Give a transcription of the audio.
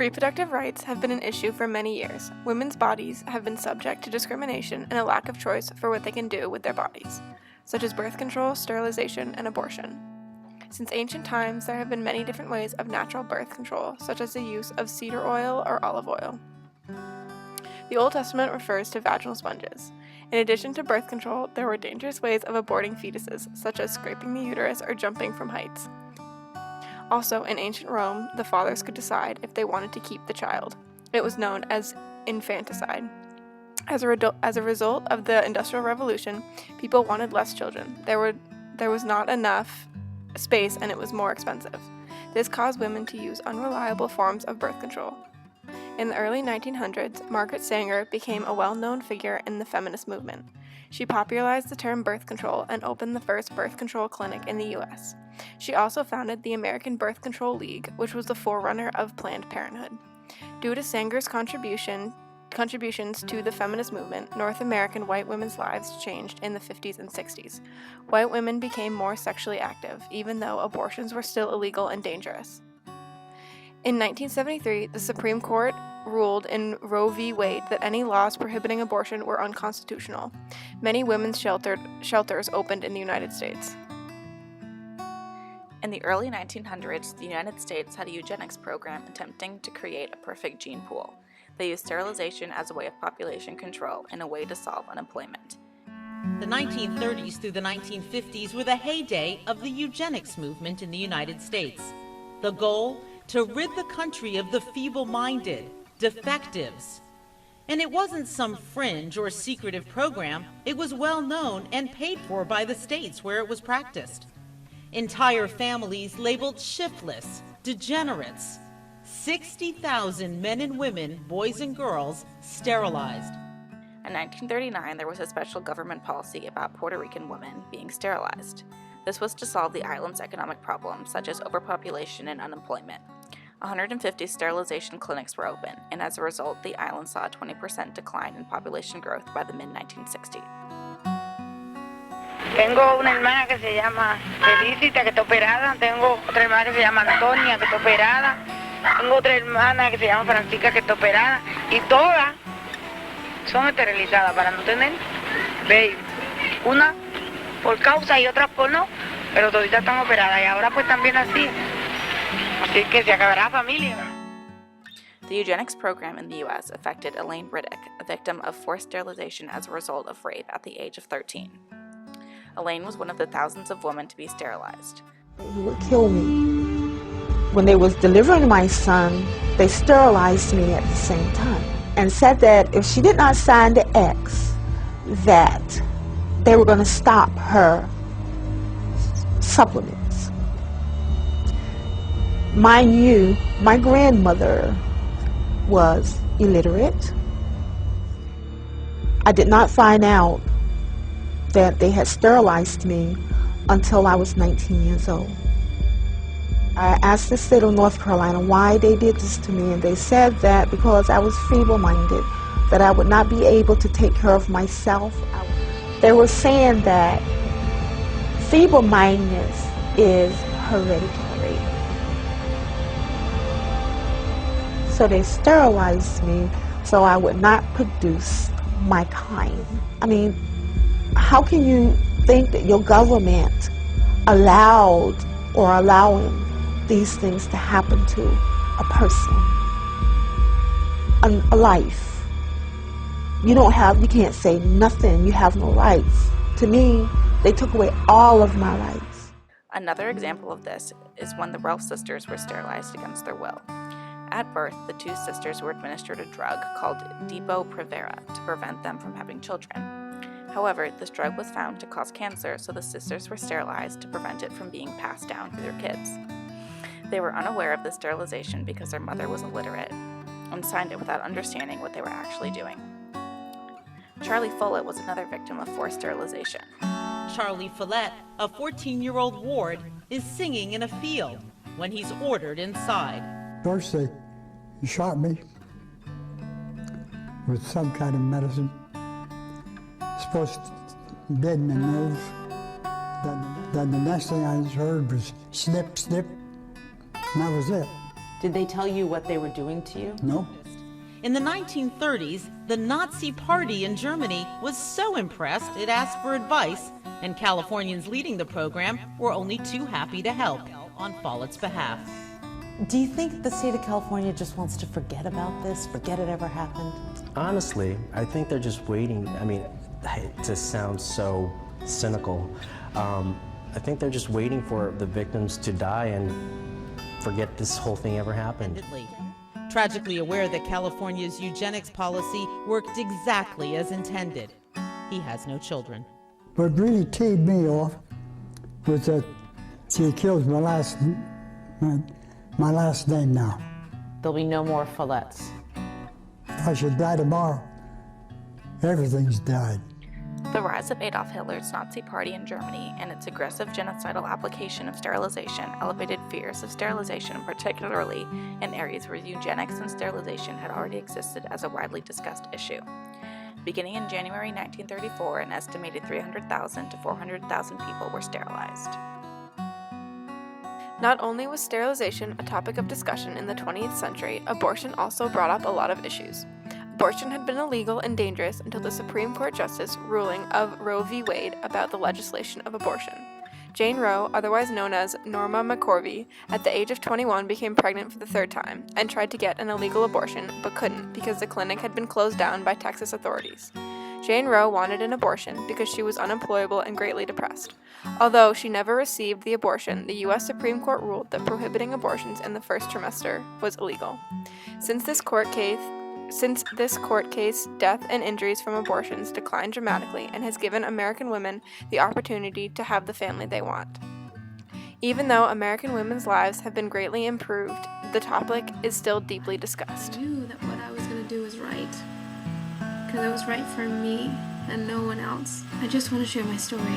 Reproductive rights have been an issue for many years. Women's bodies have been subject to discrimination and a lack of choice for what they can do with their bodies, such as birth control, sterilization, and abortion. Since ancient times, there have been many different ways of natural birth control, such as the use of cedar oil or olive oil. The Old Testament refers to vaginal sponges. In addition to birth control, there were dangerous ways of aborting fetuses, such as scraping the uterus or jumping from heights. Also, in ancient Rome, the fathers could decide if they wanted to keep the child. It was known as infanticide. As a result of the Industrial Revolution, people wanted less children. There was not enough space and it was more expensive. This caused women to use unreliable forms of birth control. In the early 1900s, Margaret Sanger became a well-known figure in the feminist movement. She popularized the term birth control and opened the first birth control clinic in the U.S. She also founded the American Birth Control League, which was the forerunner of Planned Parenthood. Due to Sanger's contributions to the feminist movement, North American white women's lives changed in the 50s and 60s. White women became more sexually active, even though abortions were still illegal and dangerous. In 1973, the Supreme Court ruled in Roe v. Wade that any laws prohibiting abortion were unconstitutional. Many women's shelters opened in the United States. In the early 1900s, the United States had a eugenics program attempting to create a perfect gene pool. They used sterilization as a way of population control and a way to solve unemployment. The 1930s through the 1950s were the heyday of the eugenics movement in the United States. The goal? To rid the country of the feeble-minded, defectives. And it wasn't some fringe or secretive program. It was well known and paid for by the states where it was practiced. Entire families labeled shiftless, degenerates. 60,000 men and women, boys and girls, sterilized. In 1939, there was a special government policy about Puerto Rican women being sterilized. This was to solve the island's economic problems, such as overpopulation and unemployment. 150 sterilization clinics were open, and as a result, the island saw a 20% decline in population growth by the mid-1960s. Tengo una hermana que se llama Felicita, que está operada. Tengo otra hermana que se llama Antonia, que está operada. Tengo otra hermana que se llama Francisca, que está operada. Y todas son esterilizadas para no tener baby. Una por causa y otras por no, pero toditas están operadas. Y ahora pues también así. Así que se acabará la familia. The eugenics program in the U.S. affected Elaine Riddick, a victim of forced sterilization as a result of rape at the age of 13. Elaine was one of the thousands of women to be sterilized. He would kill me. When they was delivering my son, they sterilized me at the same time and said that if she did not sign the X, that they were going to stop her supplements. Mind you, my grandmother was illiterate. I did not find out that they had sterilized me until I was 19 years old. I asked the state of North Carolina why they did this to me, and they said that because I was feeble-minded, that I would not be able to take care of myself. They were saying that feeble-mindedness is hereditary. So they sterilized me so I would not produce my kind. I mean, how can you think that your government allowed or allowing these things to happen to a person, a life? You can't say nothing, you have no rights. To me, they took away all of my rights. Another example of this is when the Ralph sisters were sterilized against their will. At birth, the two sisters were administered a drug called Depo-Provera to prevent them from having children. However, this drug was found to cause cancer, so the sisters were sterilized to prevent it from being passed down through their kids. They were unaware of the sterilization because their mother was illiterate and signed it without understanding what they were actually doing. Charlie Follett was another victim of forced sterilization. Charlie Follett, a 14-year-old ward, is singing in a field when he's ordered inside. First, they shot me with some kind of medicine. Supposed to deaden my nerves. Then the next thing I heard was snip, snip, and that was it. Did they tell you what they were doing to you? No. In the 1930s, the Nazi Party in Germany was so impressed it asked for advice, and Californians leading the program were only too happy to help on Follett's behalf. Do you think the state of California just wants to forget about this, forget it ever happened? Honestly, I think they're just waiting. I mean, to sound so cynical, I think they're just waiting for the victims to die and forget this whole thing ever happened. Tragically aware that California's eugenics policy worked exactly as intended, he has no children. What really teed me off was that she killed my last name now. There'll be no more Follettes. If I should die tomorrow, everything's died. The rise of Adolf Hitler's Nazi Party in Germany and its aggressive genocidal application of sterilization elevated fears of sterilization, particularly in areas where eugenics and sterilization had already existed as a widely discussed issue. Beginning in January 1934, an estimated 300,000 to 400,000 people were sterilized. Not only was sterilization a topic of discussion in the 20th century, abortion also brought up a lot of issues. Abortion had been illegal and dangerous until the Supreme Court Justice ruling of Roe v. Wade about the legislation of abortion. Jane Roe, otherwise known as Norma McCorvey, at the age of 21 became pregnant for the third time and tried to get an illegal abortion but couldn't because the clinic had been closed down by Texas authorities. Jane Roe wanted an abortion because she was unemployable and greatly depressed. Although she never received the abortion, the U.S. Supreme Court ruled that prohibiting abortions in the first trimester was illegal. Since this court case, death and injuries from abortions declined dramatically and has given American women the opportunity to have the family they want. Even though American women's lives have been greatly improved, the topic is still deeply discussed. I knew that what I was going to do was right, because it was right for me and no one else. I just want to share my story.